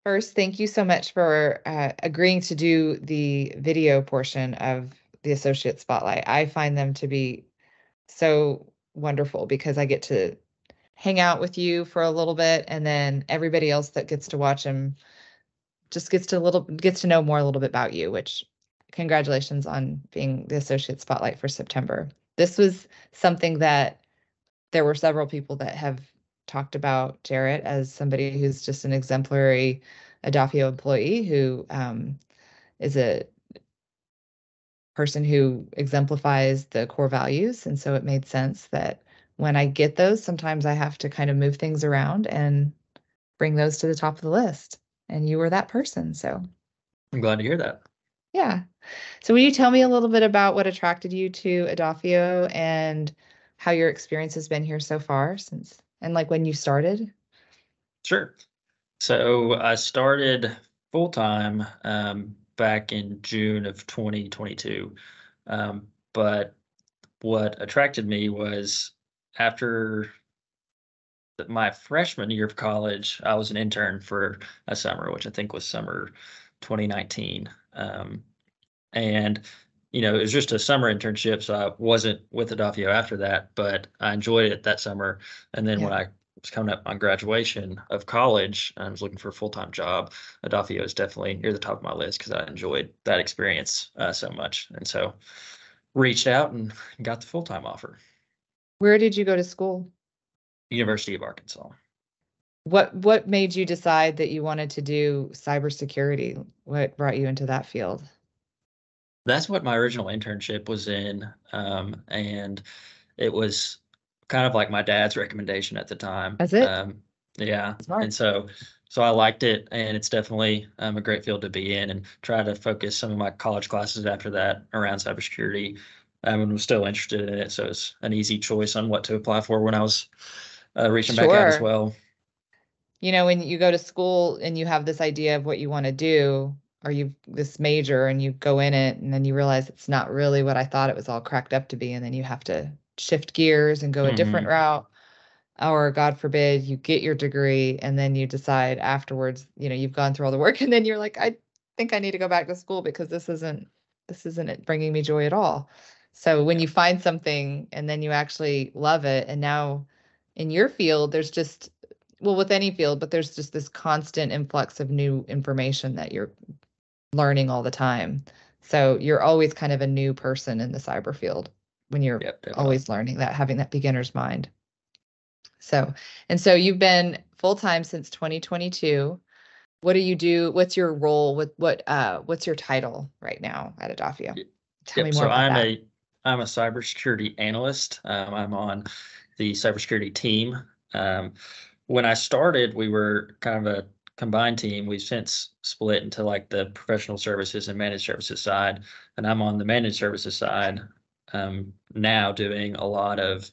First, thank you so much for agreeing to do the video portion of the Associate Spotlight. I find them to be so wonderful because I get to hang out with you for a little bit, and then everybody else that gets to watch them just gets to know more a little bit about you, which congratulations on being the Associate Spotlight for September. This was something that there were several people that have talked about Jarrett as somebody who's just an exemplary Adafio employee who is a person who exemplifies the core values. And so it made sense that when I get those, sometimes I have to kind of move things around and bring those to the top of the list. And you were that person. So, I'm glad to hear that. yeah. So, will you tell me a little bit about what attracted you to Adafio and how your experience has been here so far and like when you started? Sure. So I started full time back in June of 2022. But what attracted me was after my freshman year of college, I was an intern for a summer, which I think was summer 2019. And it was just a summer internship, so I wasn't with Adafio after that, but I enjoyed it that summer. And then Yeah. when I was coming up on graduation of college and I was looking for a full-time job, Adafio is definitely near the top of my list because I enjoyed that experience so much. And so reached out and got the full-time offer. Where did you go to school? University of Arkansas. What made you decide that you wanted to do cybersecurity? What brought you into that field? That's what my original internship was in. And it was kind of like my dad's recommendation at the time. That's it. Yeah. Smart. And so I liked it, and it's definitely a great field to be in, and try to focus some of my college classes after that around cybersecurity. And was still interested in it. So it's an easy choice on what to apply for when I was reaching back out as Sure. well. When you go to school and you have this idea of what you want to do, or you this major and you go in it and then you realize it's not really what I thought it was all cracked up to be, and then you have to shift gears and go a different Hmm. route, or God forbid you get your degree and then you decide afterwards, you've gone through all the work and then you're like, I think I need to go back to school because this isn't it bringing me joy at all. So when Yeah. you find something and then you actually love it, and now in your field, there's just, well, with any field, but there's just this constant influx of new information that you're learning all the time. So you're always kind of a new person in the cyber field when you're Yep, definitely. always learning that, having that beginner's mind. So you've been full-time since 2022. What do you do? What's your role? What's your title right now at Adafio? Y- Tell me Yep. more So about that. I'm a cybersecurity analyst. I'm on the cybersecurity team. Um, when I started, we were kind of a combined team. We've since split into like the professional services and managed services side, and I'm on the managed services side now, doing a lot of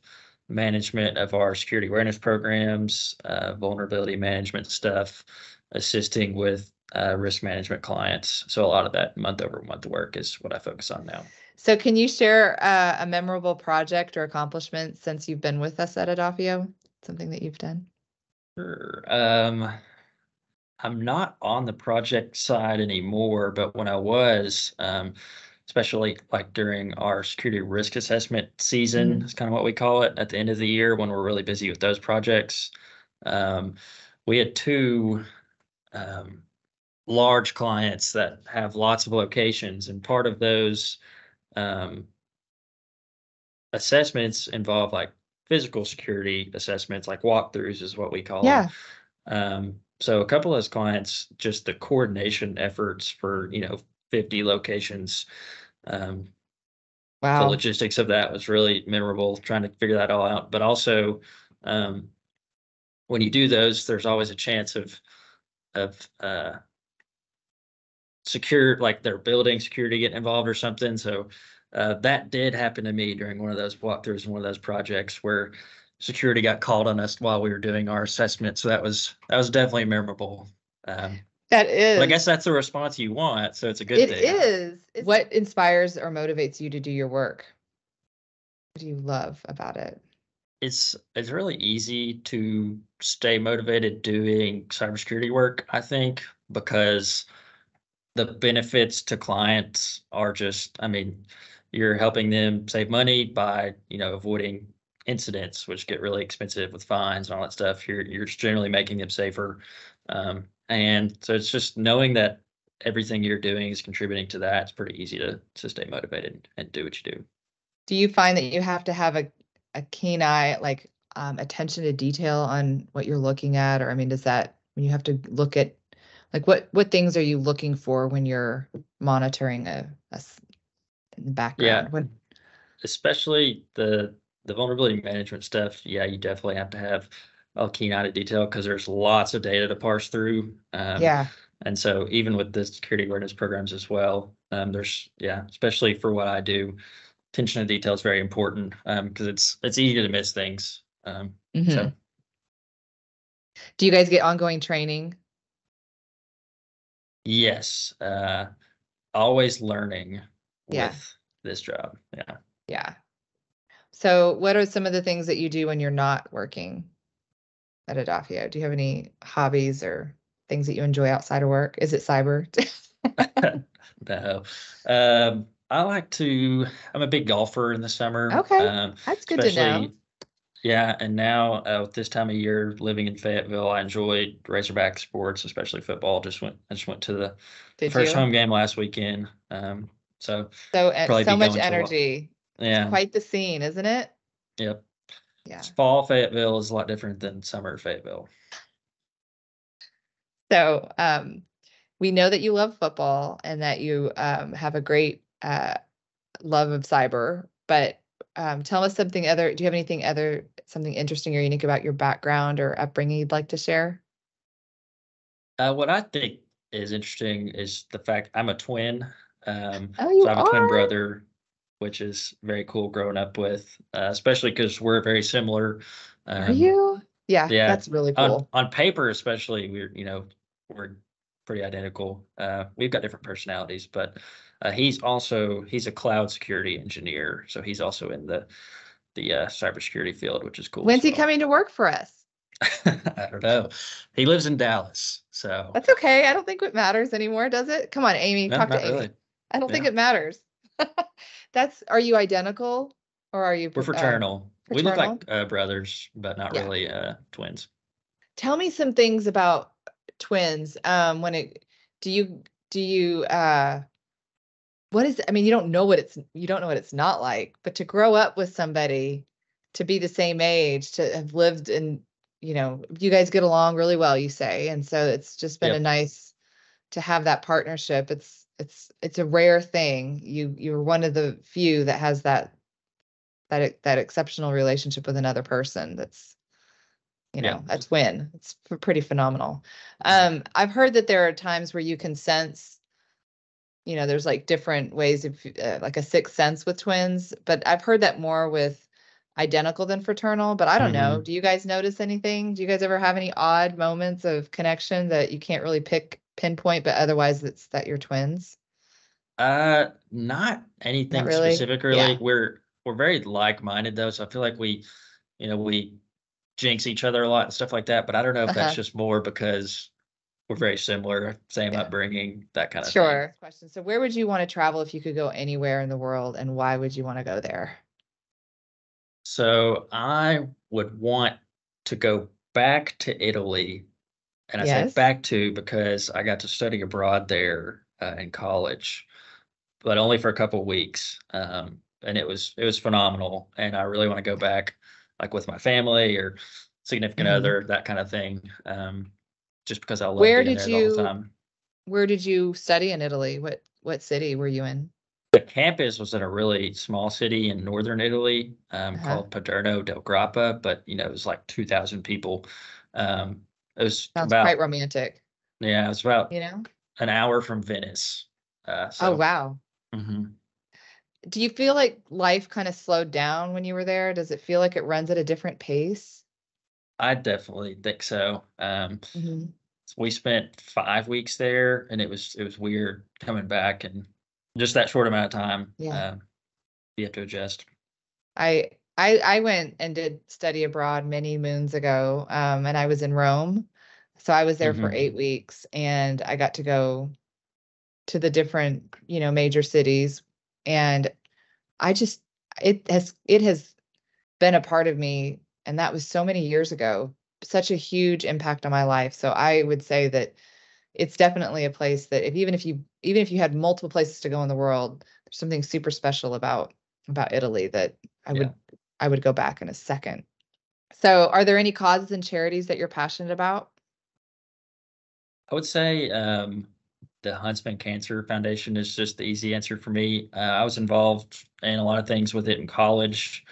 management of our security awareness programs, vulnerability management stuff, assisting with risk management clients. So a lot of that month over month work is what I focus on now. So can you share a memorable project or accomplishment since you've been with us at Adafio? Something that you've done? Sure. I'm not on the project side anymore, but when I was, especially like during our security risk assessment season, Hmm. is kind of what we call it at the end of the year when we're really busy with those projects. Um, we had two um, large clients that have lots of locations, and part of those um, assessments involve like physical security assessments, like walkthroughs is what we call them. Yeah. So a couple of those clients, just the coordination efforts for 50 locations. Um, the Wow. logistics of that was really memorable, trying to figure that all out. But also, um, when you do those, there's always a chance of secure, like their building security getting involved or something. So that did happen to me during one of those walkthroughs and one of those projects where security got called on us while we were doing our assessment. So that was definitely memorable. Um, That but I is. guess that's the response you want, so it's a good It thing. is. What inspires or motivates you to do your work? What do you love about it? It's really easy to stay motivated doing cybersecurity work, I think, because the benefits to clients are just, I mean, you're helping them save money by, avoiding incidents, which get really expensive with fines and all that stuff. You're just generally making them safer. And so it's just knowing that everything you're doing is contributing to that. It's pretty easy to stay motivated and do what you do. Do you find that you have to have a keen eye, like attention to detail on what you're looking at? Or I mean, does that when you have to look at like what things are you looking for when you're monitoring in the Yeah, background? What especially the vulnerability management stuff. Yeah, you definitely have to have a keen eye to detail because there's lots of data to parse through. yeah. And so even with the security awareness programs as well, especially for what I do, attention to detail is very important because it's easy to miss things. So Hmm. Do you guys get ongoing training? yes, always learning Yeah. with this job. Yeah. Yeah. So what are some of the things that you do when you're not working at Adafio? Do you have any hobbies or things that you enjoy outside of work? Is it cyber? No. I like to, I'm a big golfer in the summer, Okay. That's good to know. especially, yeah. And now with this time of year, living in Fayetteville, I enjoy Razorback sports, especially football. I just went to the Did first you? home game last weekend. So So probably be so much going to a lot. energy. It's Yeah. quite the scene, isn't it? Yep. Yeah. Fall Fayetteville is a lot different than summer Fayetteville. So we know that you love football and that you have a great love of cyber, but tell us something other. Do you have anything other, something interesting or unique about your background or upbringing you'd like to share? What I think is interesting is the fact I'm a twin. Oh, So you I have a twin are? brother, which is very cool growing up with, especially because we're very similar. Are Um, you? Yeah, yeah, that's really on cool. on paper especially, we're pretty identical. We've got different personalities, but he's a cloud security engineer, so he's also in the cybersecurity field, which is cool When's as he well. coming to work for us? I don't know. He lives in Dallas, so That's okay. I don't think it matters anymore, does it? Come on, Amy, no, talk to not really. Amy. I don't think Yeah. it matters. Are you identical or are you We're fraternal. We look fraternal? like brothers, but not Yeah. really twins. Tell me some things about twins. When it do you what is I mean, you don't know what it's not like, but to grow up with somebody, to be the same age, to have lived in, you guys get along really well, you say. And so it's just been a Yep. nice to have that partnership. It's a rare thing. You're one of the few that has that exceptional relationship with another person that's, Yep. a twin. It's pretty phenomenal. I've heard that there are times where you can sense, there's like different ways of like a sixth sense with twins, but I've heard that more with identical than fraternal, but I don't know. Hmm. Do you guys notice anything? Do you guys ever have any odd moments of connection that you can't really pinpoint, but otherwise it's that you're twins? Not Not anything really? specific really. Yeah. We're very like-minded though, so I feel like we jinx each other a lot and stuff like that. But I don't know if that's Uh-huh. just more because we're very similar, same Yeah. upbringing, that kind of thing. Sure. Question. So where would you want to travel if you could go anywhere in the world, and why would you want to go there? So I would want to go back to Italy. And I say Yes. back to because I got to study abroad there in college, but only for a couple of weeks. And it was phenomenal. And I really want to go back, like with my family or significant Hmm. other, that kind of thing. Just because I love Where being did there the whole you time. where did you study in Italy? What city were you in? The campus was in a really small city in northern Italy Uh-huh. called Paderno del Grappa, but it was like 2,000 people. It was Sounds quite about romantic, yeah, it was about you know? an hour from Venice. Oh, So. wow. Mhm. Do you feel like life kind of slowed down when you were there? Does it feel like it runs at a different pace? I definitely think so. Hmm. We spent 5 weeks there, and it was weird coming back, and just that short amount of time, Yeah. you have to adjust. I went and did study abroad many moons ago, and I was in Rome. So I was there for Hmm. 8 weeks, and I got to go to the different, major cities, and I just it has been a part of me, and that was so many years ago, such a huge impact on my life. So I would say that it's definitely a place that even if you had multiple places to go in the world, there's something super special about Italy that I Yeah. would I would go back in a second. So, are there any causes and charities that you're passionate about? I would say the Huntsman Cancer Foundation is just the easy answer for me. I was involved in a lot of things with it in college,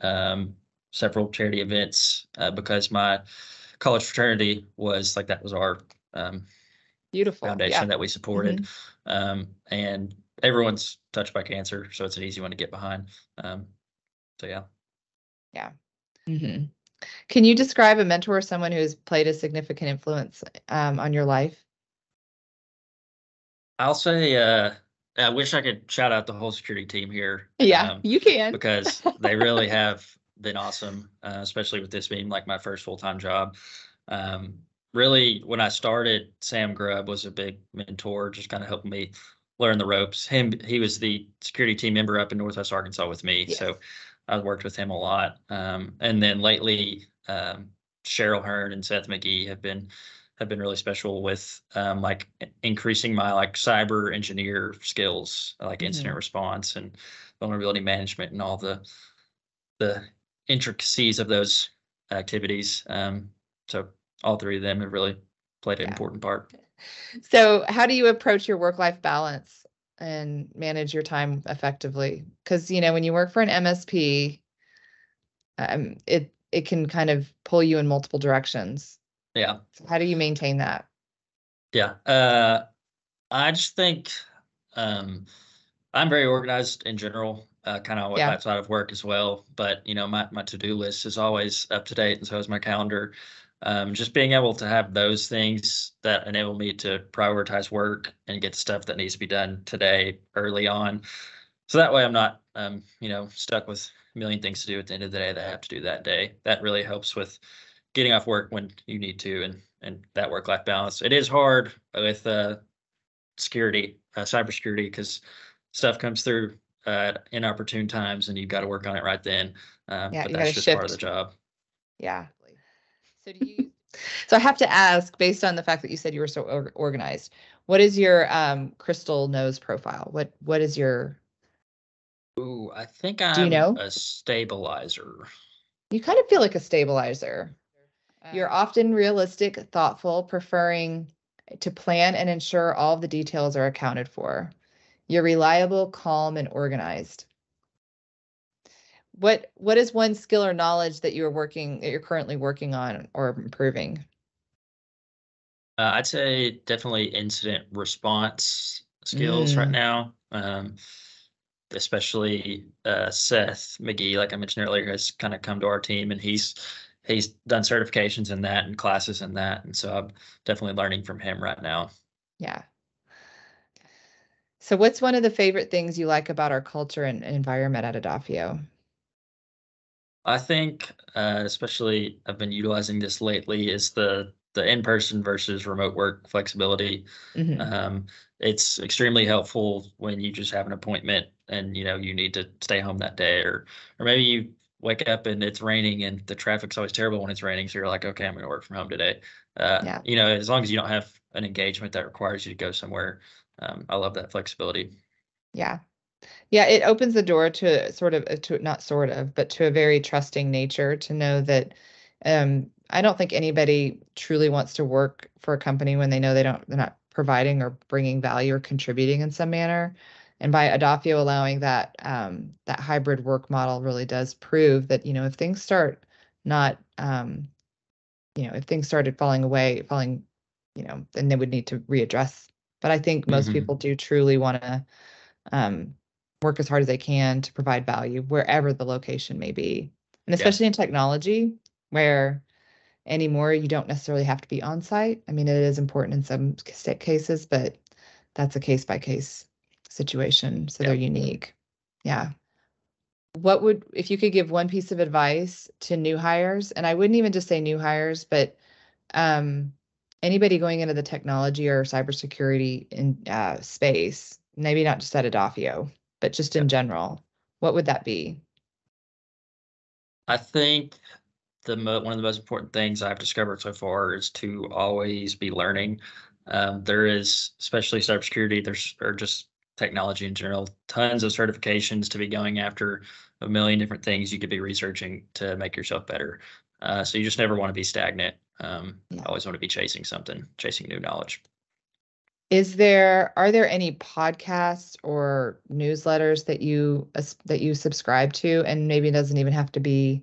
um, several charity events because my college fraternity was like that was our um, Beautiful. foundation Yeah. that we supported, Mhm. and everyone's touched by cancer, so it's an easy one to get behind. Um, so yeah. Yeah. Mhm. Can you describe a mentor or someone who has played a significant influence, on your life? I'll say, I wish I could shout out the whole security team here, Yeah, you can. because they really have been awesome, especially with this being like my first full-time job. Um, Really, when I started, Sam Grubb was a big mentor, just kind of helping me learn the ropes. He was the security team member up in Northwest Arkansas with me, Yes. so I worked with him a lot. And then lately, Cheryl Hearn and Seth McGee have been really special with like increasing my like cyber engineer skills, like incident Mhm. response and vulnerability management and all the intricacies of those activities. So all three of them have really played an Yeah. important part. So, how do you approach your work-life balance and manage your time effectively? Because, when you work for an MSP, it can kind of pull you in multiple directions. Yeah, So how do you maintain that? yeah. I just think um, I'm very organized in general, kind of Yeah. outside of work as well. But my to do list is always up to date, and so is my calendar. Just being able to have those things that enable me to prioritize work and get the stuff that needs to be done today early on, so that way I'm not, stuck with a million things to do at the end of the day that I have to do that day. That really helps with getting off work when you need to, and that work life balance. It is hard with security, cybersecurity, because stuff comes through at inopportune times, and you've got to work on it right then. Yeah, But you that's gotta just part of the shift. job. Yeah. So do you so I have to ask, based on the fact that you said you were so organized, what is your crystal nose profile? What is your Ooh, I think do you I'm know? a stabilizer. You kind of feel like a stabilizer. You're often realistic, thoughtful, preferring to plan and ensure all of the details are accounted for. You're reliable, calm, and organized. What is one skill or knowledge that you're currently working on or improving? I'd say definitely incident response skills right Mm, now. Especially Seth McGee, like I mentioned earlier, has kind of come to our team, and he's done certifications in that and classes in that, and so I'm definitely learning from him right now. yeah. So what's one of the favorite things you like about our culture and environment at Adafio? I think, especially I've been utilizing this lately, is the in-person versus remote work flexibility. Mhm. Um, it's extremely helpful when you just have an appointment and you need to stay home that day, or maybe you wake up and it's raining and the traffic's always terrible when it's raining, so you're like, okay, I'm going to work from home today. Yeah. As long as you don't have an engagement that requires you to go somewhere, I love that flexibility. Yeah. Yeah, it opens the door to sort of to not sort of, but to a very trusting nature to know that I don't think anybody truly wants to work for a company when they know they're not providing or bringing value or contributing in some manner. And by Adafio allowing that hybrid work model really does prove that, if things start not if things started falling, then they would need to readdress. But I think most people Hmm. do truly want to um, work as hard as they can to provide value wherever the location may be. And Yeah, especially in technology, where anymore you don't necessarily have to be on site. I mean, it is important in some cases, but that's a case by case situation. So they're yeah. unique. Yeah. What would, if you could give one piece of advice to new hires, and I wouldn't even just say new hires, but um, anybody going into the technology or cybersecurity in space, maybe not just at Adafio, but just in Yep. general, what would that be? I think one of the most important things I've discovered so far is to always be learning. There is, especially cybersecurity, or just technology in general, tons of certifications to be going after, a million different things you could be researching to make yourself better. So you just never want to be stagnant. Yeah. Always want to be chasing something, chasing new knowledge. Are there any podcasts or newsletters that you subscribe to? And maybe it doesn't even have to be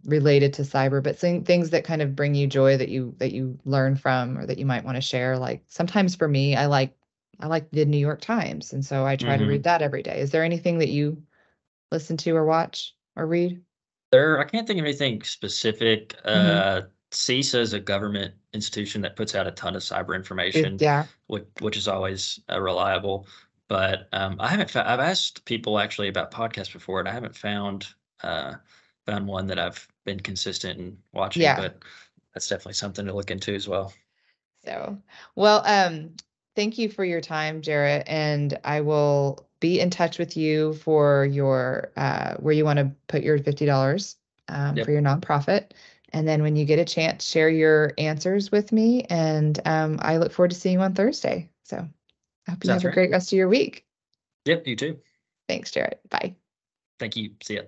related to cyber, but things that kind of bring you joy that you learn from or that you might want to share. Like sometimes for me, I like the New York Times, and so I try to read Hmm. that every day. Is there anything that you listen to or watch or read? I can't think of anything specific. Hmm. CISA is a government institution that puts out a ton of cyber information, Yeah. which is always reliable. But I haven't. I've asked people actually about podcasts before, and I haven't uh, found one that I've been consistent in watching. Yeah. But that's definitely something to look into as well. So, well, thank you for your time, Jarrett, and I will be in touch with you for your where you want to put your $50 for Yep, your nonprofit. And then when you get a chance, share your answers with me. And I look forward to seeing you on Thursday. So I hope you sounds have a great. great rest of your week. Yep, you too. Thanks, Jarrett. Bye. Thank you. See ya.